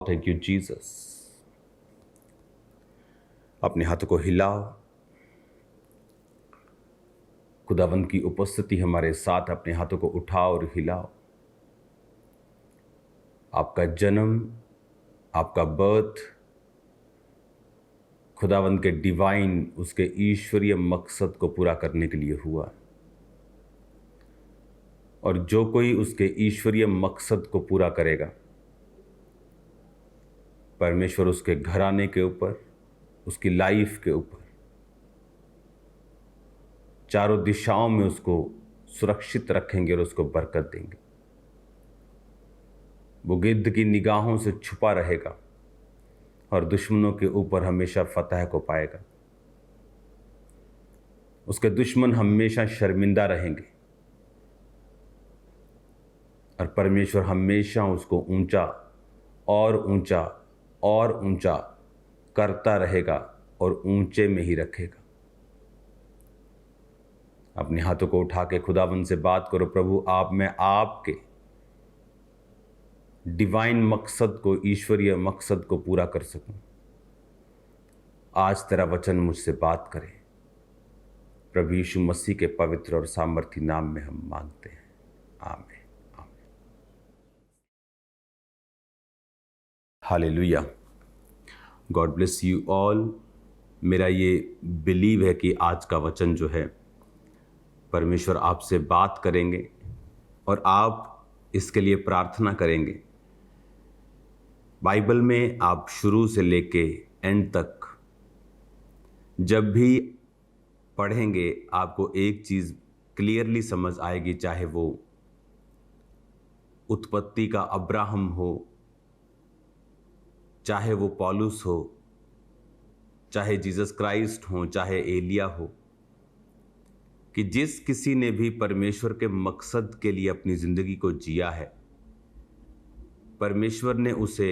Thank you Jesus. अपने हाथों को हिलाओ। खुदावंद की उपस्थिति हमारे साथ। अपने हाथों को उठाओ और हिलाओ। आपका जन्म, आपका बर्थ खुदावंद के डिवाइन, उसके ईश्वरीय मकसद को पूरा करने के लिए हुआ। और जो कोई उसके ईश्वरीय मकसद को पूरा करेगा, परमेश्वर उसके घराने के ऊपर, उसकी लाइफ के ऊपर, चारों दिशाओं में उसको सुरक्षित रखेंगे और उसको बरकत देंगे। वो गिद्ध की निगाहों से छुपा रहेगा और दुश्मनों के ऊपर हमेशा फतह को पाएगा। उसके दुश्मन हमेशा शर्मिंदा रहेंगे और परमेश्वर हमेशा उसको ऊंचा और ऊंचा और ऊंचा करता रहेगा और ऊंचे में ही रखेगा। अपने हाथों को उठा के खुदावंद से बात करो, प्रभु मैं आपके डिवाइन मकसद को, ईश्वरीय मकसद को पूरा कर सकूं। आज तेरा वचन मुझसे बात करे। प्रभु यीशु मसीह के पवित्र और सामर्थी नाम में हम मांगते हैं, आमीन आमीन। Hallelujah. God bless you all. मेरा ये बिलीव है कि आज का वचन जो है, परमेश्वर आपसे बात करेंगे और आप इसके लिए प्रार्थना करेंगे। बाइबल में आप शुरू से लेके एंड तक जब भी पढ़ेंगे, आपको एक चीज़ क्लियरली समझ आएगी, चाहे वो उत्पत्ति का अब्राहम हो, चाहे वो पौलुस हो, चाहे जीसस क्राइस्ट हो, चाहे एलिया हो, कि जिस किसी ने भी परमेश्वर के मकसद के लिए अपनी ज़िंदगी को जिया है, परमेश्वर ने उसे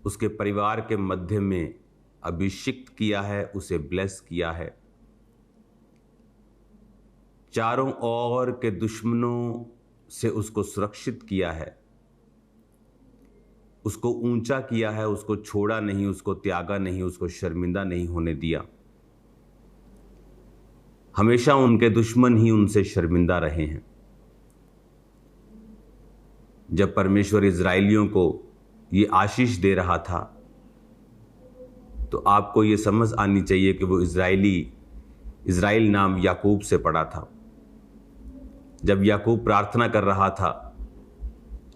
उसके परिवार के मध्य में अभिषिक्त किया है, उसे ब्लेस किया है। चारों ओर के दुश्मनों से उसको सुरक्षित किया है, उसको ऊंचा किया है, उसको छोड़ा नहीं, उसको त्यागा नहीं, उसको शर्मिंदा नहीं होने दिया। हमेशा उनके दुश्मन ही उनसे शर्मिंदा रहे हैं। जब परमेश्वर इज़राइलियों को ये आशीष दे रहा था, तो आपको ये समझ आनी चाहिए कि वो इज़राइल नाम याकूब से पड़ा था। जब याकूब प्रार्थना कर रहा था,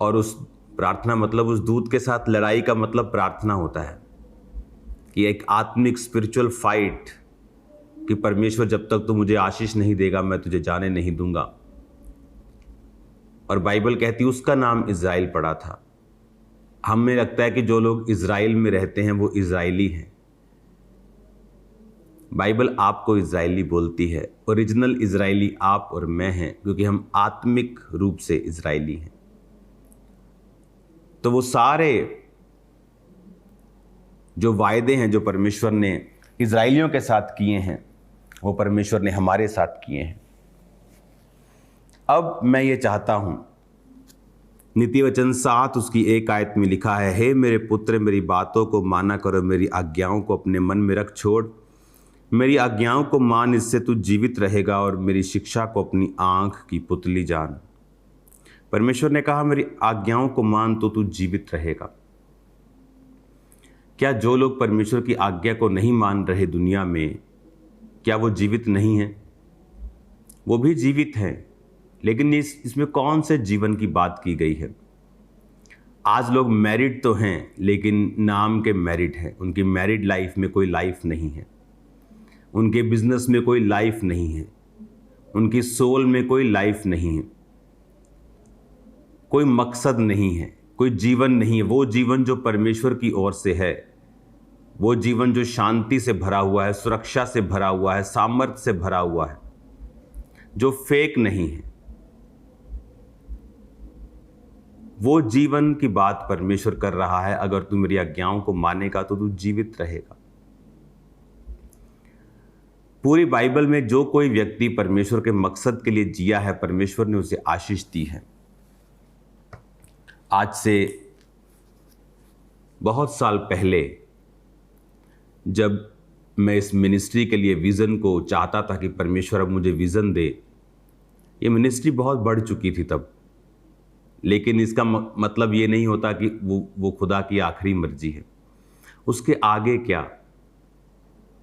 और उस प्रार्थना मतलब उस दूत के साथ लड़ाई का मतलब प्रार्थना होता है कि एक आत्मिक स्पिरिचुअल फाइट, कि परमेश्वर जब तक तू मुझे आशीष नहीं देगा मैं तुझे जाने नहीं दूंगा। और बाइबल कहती है उसका नाम इज़राइल पड़ा था। हमें लगता है कि जो लोग इज़राइल में रहते हैं वो इज़राइली हैं। बाइबल आपको इज़राइली बोलती है। ओरिजिनल इज़राइली आप और मैं हैं, क्योंकि हम आत्मिक रूप से इज़राइली हैं। तो वो सारे जो वायदे हैं जो परमेश्वर ने इज़राइलियों के साथ किए हैं, वो परमेश्वर ने हमारे साथ किए हैं। अब मैं ये चाहता हूं, नीति वचन 7 उसकी 1 आयत में लिखा है, हे मेरे पुत्र मेरी बातों को माना करो, मेरी आज्ञाओं को अपने मन में रख छोड़, मेरी आज्ञाओं को मान, इससे तू जीवित रहेगा, और मेरी शिक्षा को अपनी आंख की पुतली जान। परमेश्वर ने कहा मेरी आज्ञाओं को मान तो तू जीवित रहेगा। क्या जो लोग परमेश्वर की आज्ञा को नहीं मान रहे दुनिया में, क्या वो जीवित नहीं हैं? वो भी जीवित हैं, लेकिन इसमें कौन से जीवन की बात की गई है? आज लोग मैरिड तो हैं, लेकिन नाम के मैरिड हैं। उनकी मैरिड लाइफ में कोई लाइफ नहीं है, उनके बिजनेस में कोई लाइफ नहीं है, उनकी सोल में कोई लाइफ नहीं है, कोई मकसद नहीं है, कोई जीवन नहीं है। वो जीवन जो परमेश्वर की ओर से है, वो जीवन जो शांति से भरा हुआ है, सुरक्षा से भरा हुआ है, सामर्थ्य से भरा हुआ है, जो फेक नहीं है, वो जीवन की बात परमेश्वर कर रहा है। अगर तू मेरी आज्ञाओं को मानेगा तो तू जीवित रहेगा। पूरी बाइबल में जो कोई व्यक्ति परमेश्वर के मकसद के लिए जिया है, परमेश्वर ने उसे आशीष दी है। आज से बहुत साल पहले जब मैं इस मिनिस्ट्री के लिए विज़न को चाहता था कि परमेश्वर अब मुझे विज़न दे, ये मिनिस्ट्री बहुत बढ़ चुकी थी तब, लेकिन इसका मतलब ये नहीं होता कि वो खुदा की आखिरी मर्जी है। उसके आगे क्या?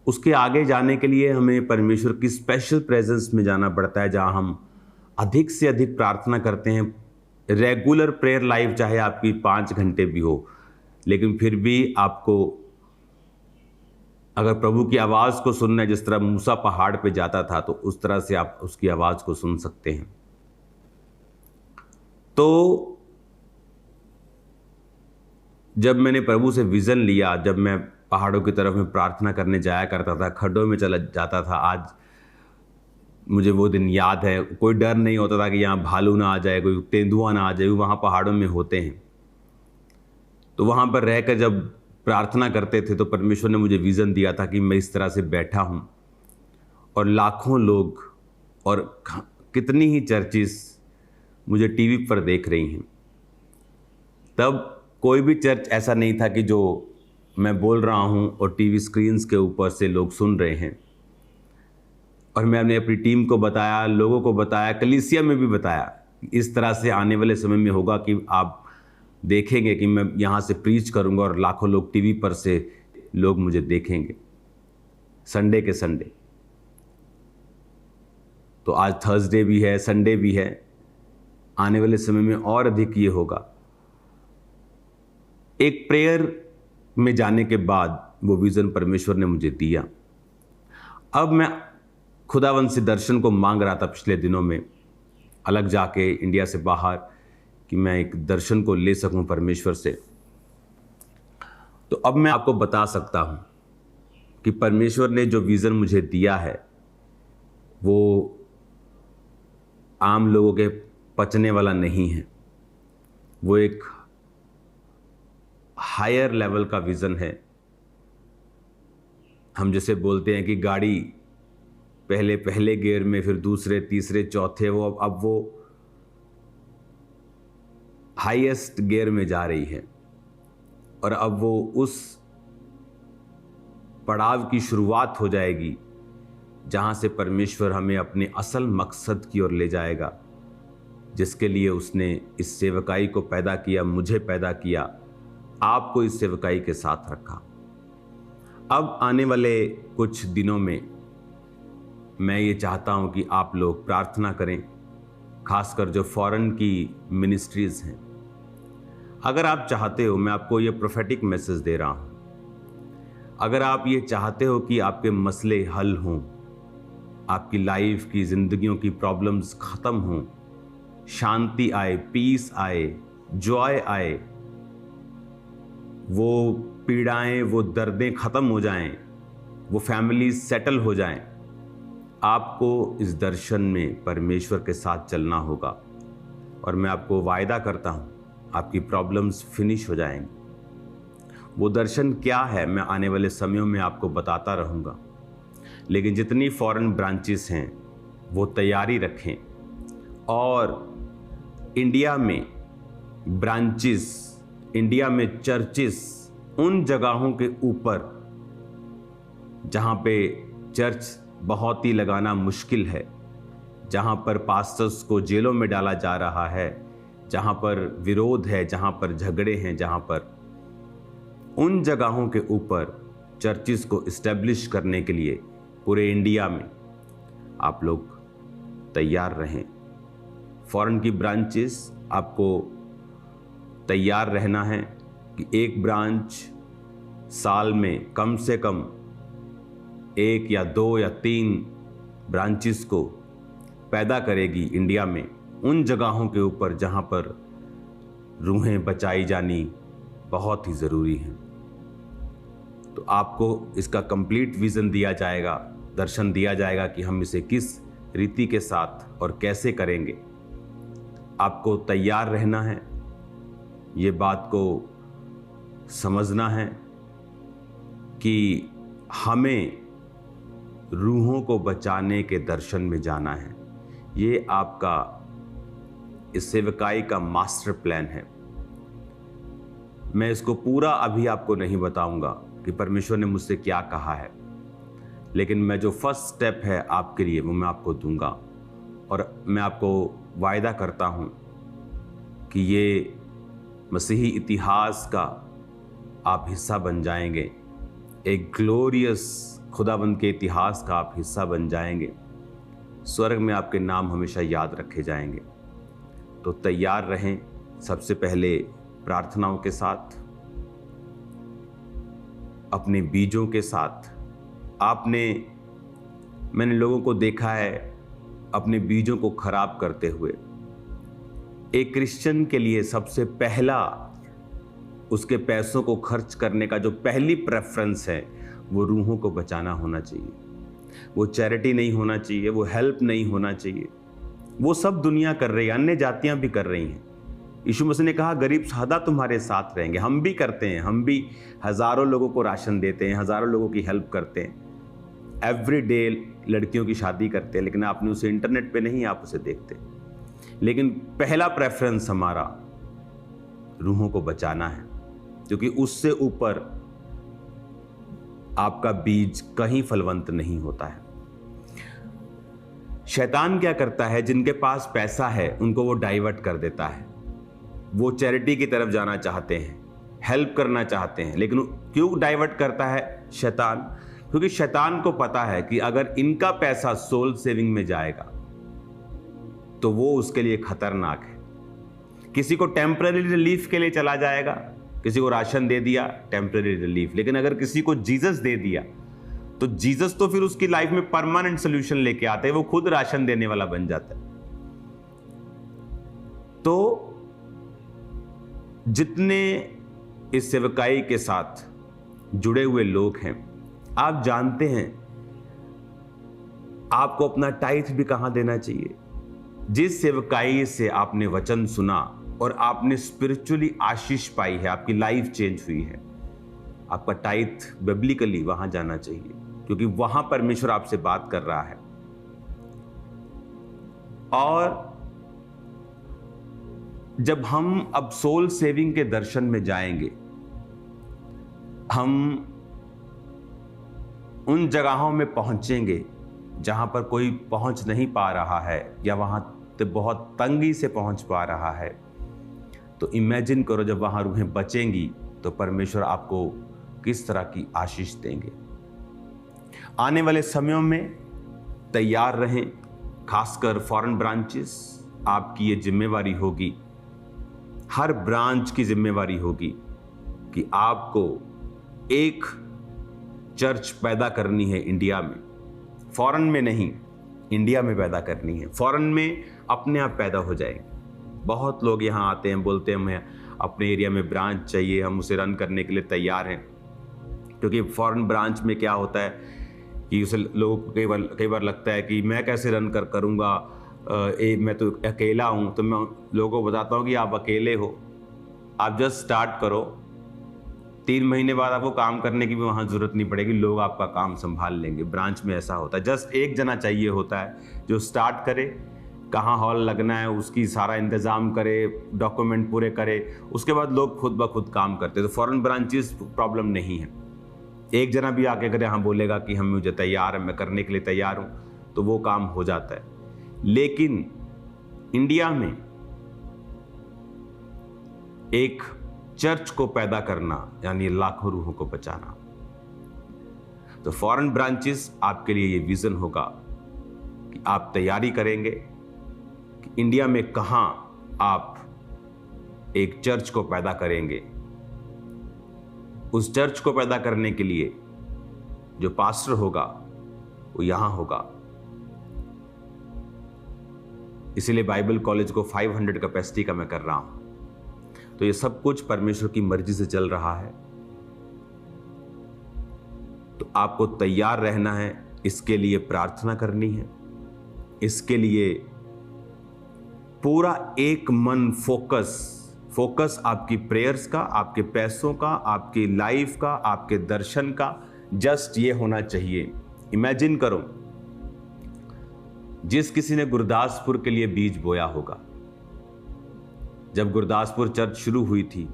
उसके आगे जाने के लिए हमें परमेश्वर की स्पेशल प्रेजेंस में जाना पड़ता है, जहाँ हम अधिक से अधिक प्रार्थना करते हैं। रेगुलर प्रेयर लाइफ चाहे आपकी 5 घंटे भी हो, लेकिन फिर भी आपको अगर प्रभु की आवाज़ को सुनना है, जिस तरह मूसा पहाड़ पे जाता था, तो उस तरह से आप उसकी आवाज़ को सुन सकते हैं। तो जब मैंने प्रभु से विज़न लिया, जब मैं पहाड़ों की तरफ में प्रार्थना करने जाया करता था, खड्डों में चला जाता था, आज मुझे वो दिन याद है। कोई डर नहीं होता था कि यहाँ भालू ना आ जाए, कोई तेंदुआ ना आ जाए, वहाँ पहाड़ों में होते हैं। तो वहाँ पर रहकर जब प्रार्थना करते थे तो परमेश्वर ने मुझे विज़न दिया था कि मैं इस तरह से बैठा हूँ और लाखों लोग और कितनी ही चर्चिस मुझे टीवी पर देख रही हैं। तब कोई भी चर्च ऐसा नहीं था कि जो मैं बोल रहा हूँ और टीवी स्क्रीन्स के ऊपर से लोग सुन रहे हैं। और मैंने अपनी टीम को बताया, लोगों को बताया, कलीसिया में भी बताया, इस तरह से आने वाले समय में होगा कि आप देखेंगे कि मैं यहाँ से प्रीच करूँगा और लाखों लोग टीवी पर से लोग मुझे देखेंगे संडे के संडे। तो आज थर्सडे भी है, संडे भी है, आने वाले समय में और अधिक ये होगा। एक प्रेयर में जाने के बाद वो विज़न परमेश्वर ने मुझे दिया। अब मैं खुदावंद से दर्शन को मांग रहा था पिछले दिनों में, अलग जाके इंडिया से बाहर, कि मैं एक दर्शन को ले सकूं परमेश्वर से। तो अब मैं आपको बता सकता हूं कि परमेश्वर ने जो विज़न मुझे दिया है वो आम लोगों के पचने वाला नहीं है। वो एक हायर लेवल का विज़न है। हम जैसे बोलते हैं कि गाड़ी पहले गियर में, फिर दूसरे, तीसरे, चौथे, वो अब वो हाईएस्ट गियर में जा रही है और अब वो उस पड़ाव की शुरुआत हो जाएगी जहां से परमेश्वर हमें अपने असल मकसद की ओर ले जाएगा, जिसके लिए उसने इस सेवकाई को पैदा किया, मुझे पैदा किया, आपको इस सेवकाई के साथ रखा। अब आने वाले कुछ दिनों में मैं ये चाहता हूं कि आप लोग प्रार्थना करें, खासकर जो फॉरेन की मिनिस्ट्रीज हैं। अगर आप चाहते हो, मैं आपको ये प्रोफेटिक मैसेज दे रहा हूं, अगर आप ये चाहते हो कि आपके मसले हल हों, आपकी लाइफ की, जिंदगियों की प्रॉब्लम्स खत्म हों, शांति आए, पीस आए, जॉय आए, वो पीड़ाएं, वो दर्दें खत्म हो जाएं, वो फैमिली सेटल हो जाएं, आपको इस दर्शन में परमेश्वर के साथ चलना होगा। और मैं आपको वायदा करता हूं, आपकी प्रॉब्लम्स फिनिश हो जाएंगी। वो दर्शन क्या है मैं आने वाले समयों में आपको बताता रहूंगा। लेकिन जितनी फॉरेन ब्रांचेस हैं वो तैयारी रखें, और इंडिया में ब्रांचेस, इंडिया में चर्चेस उन जगहों के ऊपर जहां पे चर्च बहुत ही लगाना मुश्किल है, जहां पर पास्टर्स को जेलों में डाला जा रहा है, जहां पर विरोध है, जहां पर झगड़े हैं, जहां पर उन जगहों के ऊपर चर्चिस को इस्टेब्लिश करने के लिए पूरे इंडिया में आप लोग तैयार रहें। फॉरेन की ब्रांचेस आपको तैयार रहना है कि एक ब्रांच साल में कम से कम 1 या 2 या 3 ब्रांचेस को पैदा करेगी इंडिया में, उन जगहों के ऊपर जहां पर रूहें बचाई जानी बहुत ही ज़रूरी हैं। तो आपको इसका कंप्लीट विज़न दिया जाएगा, दर्शन दिया जाएगा कि हम इसे किस रीति के साथ और कैसे करेंगे। आपको तैयार रहना है, ये बात को समझना है कि हमें रूहों को बचाने के दर्शन में जाना है। ये आपका इस सेवकाई का मास्टर प्लान है। मैं इसको पूरा अभी आपको नहीं बताऊंगा कि परमेश्वर ने मुझसे क्या कहा है, लेकिन मैं जो फर्स्ट स्टेप है आपके लिए वो मैं आपको दूंगा। और मैं आपको वायदा करता हूं कि ये मसीही इतिहास का आप हिस्सा बन जाएंगे, एक ग्लोरियस खुदाबंद के इतिहास का आप हिस्सा बन जाएंगे। स्वर्ग में आपके नाम हमेशा याद रखे जाएंगे। तो तैयार रहें, सबसे पहले प्रार्थनाओं के साथ, अपने बीजों के साथ। मैंने लोगों को देखा है अपने बीजों को खराब करते हुए। एक क्रिश्चियन के लिए सबसे पहला उसके पैसों को खर्च करने का जो पहली प्रेफरेंस है वो रूहों को बचाना होना चाहिए। वो चैरिटी नहीं होना चाहिए, वो हेल्प नहीं होना चाहिए। वो सब दुनिया कर रही है, अन्य जातियां भी कर रही हैं। यीशु मसीह ने कहा गरीब सदा तुम्हारे साथ रहेंगे। हम भी करते हैं, हम भी हजारों लोगों को राशन देते हैं, हजारों लोगों की हेल्प करते हैं। एवरी डे लड़कियों की शादी करते हैं, लेकिन आपने उसे इंटरनेट पे नहीं, आप उसे देखते। लेकिन पहला प्रेफरेंस हमारा रूहों को बचाना है, क्योंकि उससे ऊपर आपका बीज कहीं फलवंत नहीं होता है। शैतान क्या करता है, जिनके पास पैसा है उनको वो डाइवर्ट कर देता है। वो चैरिटी की तरफ जाना चाहते हैं, हेल्प करना चाहते हैं, लेकिन क्यों डाइवर्ट करता है शैतान? क्योंकि शैतान को पता है कि अगर इनका पैसा सोल सेविंग में जाएगा तो वो उसके लिए खतरनाक है। किसी को टेम्पररी रिलीफ के लिए चला जाएगा, किसी को राशन दे दिया, टेम्पररी रिलीफ। लेकिन अगर किसी को जीसस दे दिया तो जीसस तो फिर उसकी लाइफ में परमानेंट सोल्यूशन लेके आते हैं, वो खुद राशन देने वाला बन जाता है। तो जितने इस सेवकाई के साथ जुड़े हुए लोग हैं, आप जानते हैं आपको अपना टाइथ भी कहां देना चाहिए। जिस सेवकाई से आपने वचन सुना और आपने स्पिरिचुअली आशीष पाई है, आपकी लाइफ चेंज हुई है, आपका टाइथ बिब्लिकली वहां जाना चाहिए, क्योंकि वहां परमेश्वर आपसे बात कर रहा है। और जब हम अब सोल सेविंग के दर्शन में जाएंगे, हम उन जगहों में पहुंचेंगे जहां पर कोई पहुंच नहीं पा रहा है या वहां तो बहुत तंगी से पहुंच पा रहा है। तो इमेजिन करो जब वहां रूहें बचेंगी तो परमेश्वर आपको किस तरह की आशीष देंगे। आने वाले समयों में तैयार रहें, खासकर फॉरेन ब्रांचेस। आपकी ये जिम्मेवारी होगी, हर ब्रांच की जिम्मेवारी होगी कि आपको एक चर्च पैदा करनी है इंडिया में। फॉरेन में नहीं, इंडिया में पैदा करनी है। फॉरेन में अपने आप पैदा हो जाएगी। बहुत लोग यहाँ आते हैं, बोलते हैं हमें अपने एरिया में ब्रांच चाहिए, हम उसे रन करने के लिए तैयार हैं। क्योंकि फॉरेन ब्रांच में क्या होता है कि उसे लोगों को कई बार लगता है कि मैं कैसे रन करूँगा, मैं तो अकेला हूँ। तो मैं लोगों को बताता हूँ कि आप अकेले हो, आप जस्ट स्टार्ट करो। 3 महीने बाद आपको काम करने की भी वहाँ ज़रूरत नहीं पड़ेगी, लोग आपका काम संभाल लेंगे। ब्रांच में ऐसा होता है, जस्ट एक जना चाहिए होता है जो स्टार्ट करे, कहाँ हॉल लगना है उसकी सारा इंतज़ाम करे, डॉक्यूमेंट पूरे करे, उसके बाद लोग खुद ब खुद काम करते। तो फॉरेन ब्रांचेस प्रॉब्लम नहीं है। एक जना भी आके अगर यहाँ बोलेगा कि हम मुझे तैयार है, मैं करने के लिए तैयार हूँ, तो वो काम हो जाता है। लेकिन इंडिया में एक चर्च को पैदा करना यानी लाखों रूहों को बचाना। तो फॉरेन ब्रांचेस आपके लिए ये विजन होगा कि आप तैयारी करेंगे कि इंडिया में कहां आप एक चर्च को पैदा करेंगे। उस चर्च को पैदा करने के लिए जो पास्टर होगा वो यहां होगा। इसीलिए बाइबल कॉलेज को 500 कैपेसिटी का मैं कर रहा हूं। तो ये सब कुछ परमेश्वर की मर्जी से चल रहा है। तो आपको तैयार रहना है, इसके लिए प्रार्थना करनी है, इसके लिए पूरा एक मन फोकस आपकी प्रेयर्स का, आपके पैसों का, आपकी लाइफ का, आपके दर्शन का जस्ट ये होना चाहिए। इमेजिन करो जिस किसी ने गुरदासपुर के लिए बीज बोया होगा, जब गुरदासपुर चर्च शुरू हुई थी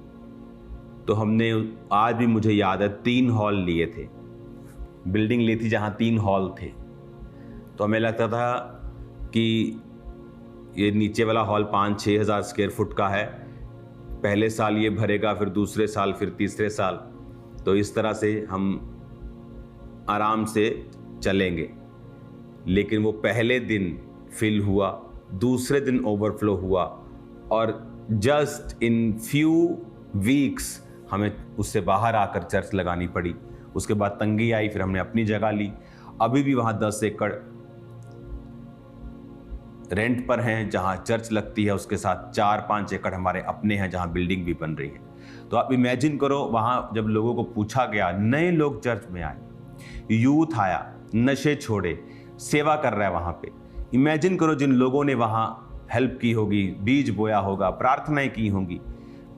तो हमने, आज भी मुझे याद है, 3 हॉल लिए थे, बिल्डिंग ली थी जहाँ 3 हॉल थे। तो हमें लगता था कि ये नीचे वाला हॉल 5-6 हज़ार स्क्वायर फुट का है, पहले साल ये भरेगा, फिर दूसरे साल, फिर तीसरे साल, तो इस तरह से हम आराम से चलेंगे। लेकिन वो पहले दिन फिल हुआ, दूसरे दिन ओवरफ्लो हुआ, और जस्ट इन फ्यू वीक्स हमें उससे बाहर आकर चर्च लगानी पड़ी। उसके बाद तंगी आई, फिर हमने अपनी जगह ली। अभी भी वहाँ 10 एकड़ रेंट पर हैं जहाँ चर्च लगती है, उसके साथ 4-5 एकड़ हमारे अपने हैं जहाँ बिल्डिंग भी बन रही है। तो आप इमेजिन करो, वहाँ जब लोगों को पूछा गया, नए लोग चर्च में आए, यूथ आया, नशे छोड़े, सेवा कर रहा है वहाँ पे। इमेजिन करो जिन लोगों ने वहाँ हेल्प की होगी, बीज बोया होगा, प्रार्थनाएं की होंगी,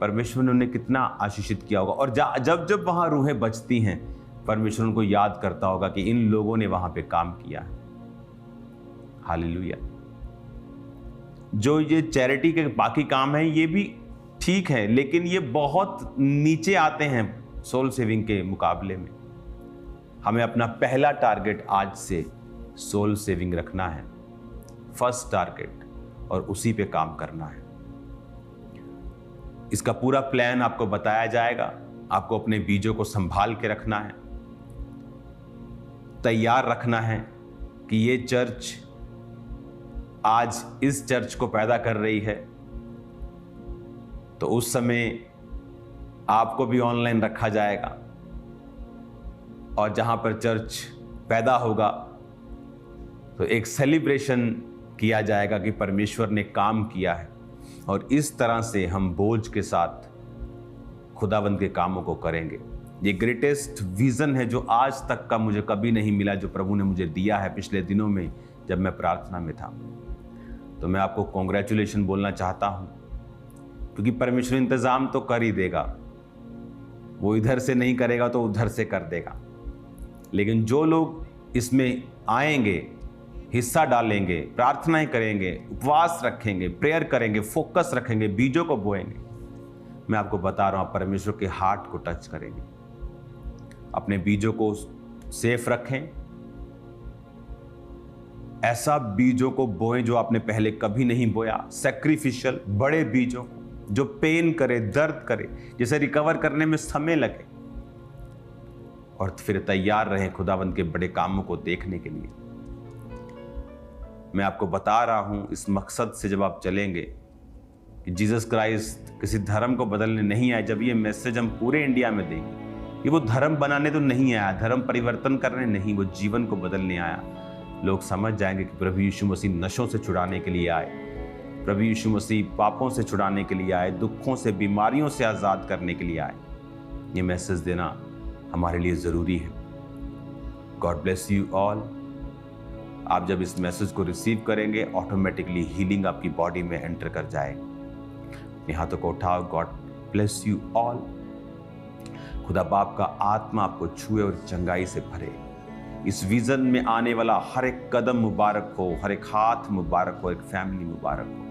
परमेश्वर ने उन्हें कितना आशीषित किया होगा। और जब जब वहाँ रूहें बचती हैं, परमेश्वर उनको याद करता होगा कि इन लोगों ने वहाँ पे काम किया है। हालेलुया। जो ये चैरिटी के बाकी काम है ये भी ठीक है, लेकिन ये बहुत नीचे आते हैं सोल सेविंग के मुकाबले में। हमें अपना पहला टारगेट आज से सोल सेविंग रखना है, फर्स्ट टारगेट, और उसी पे काम करना है। इसका पूरा प्लान आपको बताया जाएगा। आपको अपने बीजों को संभाल के रखना है, तैयार रखना है कि ये चर्च आज इस चर्च को पैदा कर रही है, तो उस समय आपको भी ऑनलाइन रखा जाएगा, और जहां पर चर्च पैदा होगा तो एक सेलिब्रेशन किया जाएगा कि परमेश्वर ने काम किया है। और इस तरह से हम बोझ के साथ खुदावंद के कामों को करेंगे। ये ग्रेटेस्ट विजन है जो आज तक का मुझे कभी नहीं मिला, जो प्रभु ने मुझे दिया है पिछले दिनों में जब मैं प्रार्थना में था। तो मैं आपको कॉन्ग्रेचुलेशन बोलना चाहता हूं, क्योंकि परमेश्वर इंतजाम तो कर ही देगा। वो इधर से नहीं करेगा तो उधर से कर देगा। लेकिन जो लोग इसमें आएंगे, हिस्सा डालेंगे, प्रार्थनाएं करेंगे, उपवास रखेंगे, प्रेयर करेंगे, फोकस रखेंगे, बीजों को बोएंगे, मैं आपको बता रहा हूं, परमेश्वर के हार्ट को टच करेंगे। अपने बीजों को सेफ रखें, ऐसा बीजों को बोएं जो आपने पहले कभी नहीं बोया, सैक्रिफिशियल बड़े बीजों को, जो पेन करे, दर्द करे, जिसे रिकवर करने में समय लगे, और फिर तैयार रहें खुदावंद के बड़े कामों को देखने के लिए। मैं आपको बता रहा हूं इस मकसद से जब आप चलेंगे कि जीसस क्राइस्ट किसी धर्म को बदलने नहीं आए। जब ये मैसेज हम पूरे इंडिया में देंगे कि वो धर्म बनाने तो नहीं आया, धर्म परिवर्तन करने नहीं, वो जीवन को बदलने आया, लोग समझ जाएंगे कि प्रभु यीशु मसीह नशों से छुड़ाने के लिए आए, प्रभु यीशु मसीह पापों से छुड़ाने के लिए आए, दुखों से, बीमारियों से आज़ाद करने के लिए आए। ये मैसेज देना हमारे लिए ज़रूरी है। God bless you all. आप जब इस मैसेज को रिसीव करेंगे, ऑटोमेटिकली हीलिंग आपकी बॉडी में एंटर कर जाएगी। यहाँ तो को उठाओ। God bless you all. खुदा बाप का आत्मा आपको छुए और चंगाई से भरे। इस विजन में आने वाला हर एक कदम मुबारक हो, हर एक हाथ मुबारक हो, एक फैमिली मुबारक हो।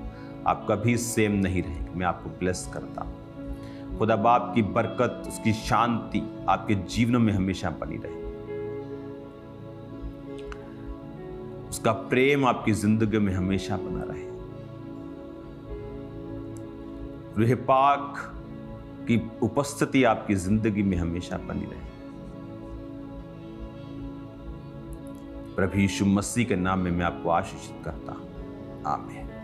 आप कभी सेम नहीं रहेंगे। मैं आपको ब्लेस करता हूँ। खुदा बाप की बरकत, उसकी शांति आपके जीवनों में हमेशा बनी रहे। उसका प्रेम आपकी जिंदगी में हमेशा बना रहे। रूह पाक की उपस्थिति आपकी जिंदगी में हमेशा बनी रहे। प्रभु यीशु मसीह के नाम में मैं आपको आशीषित करता हूं। आमीन।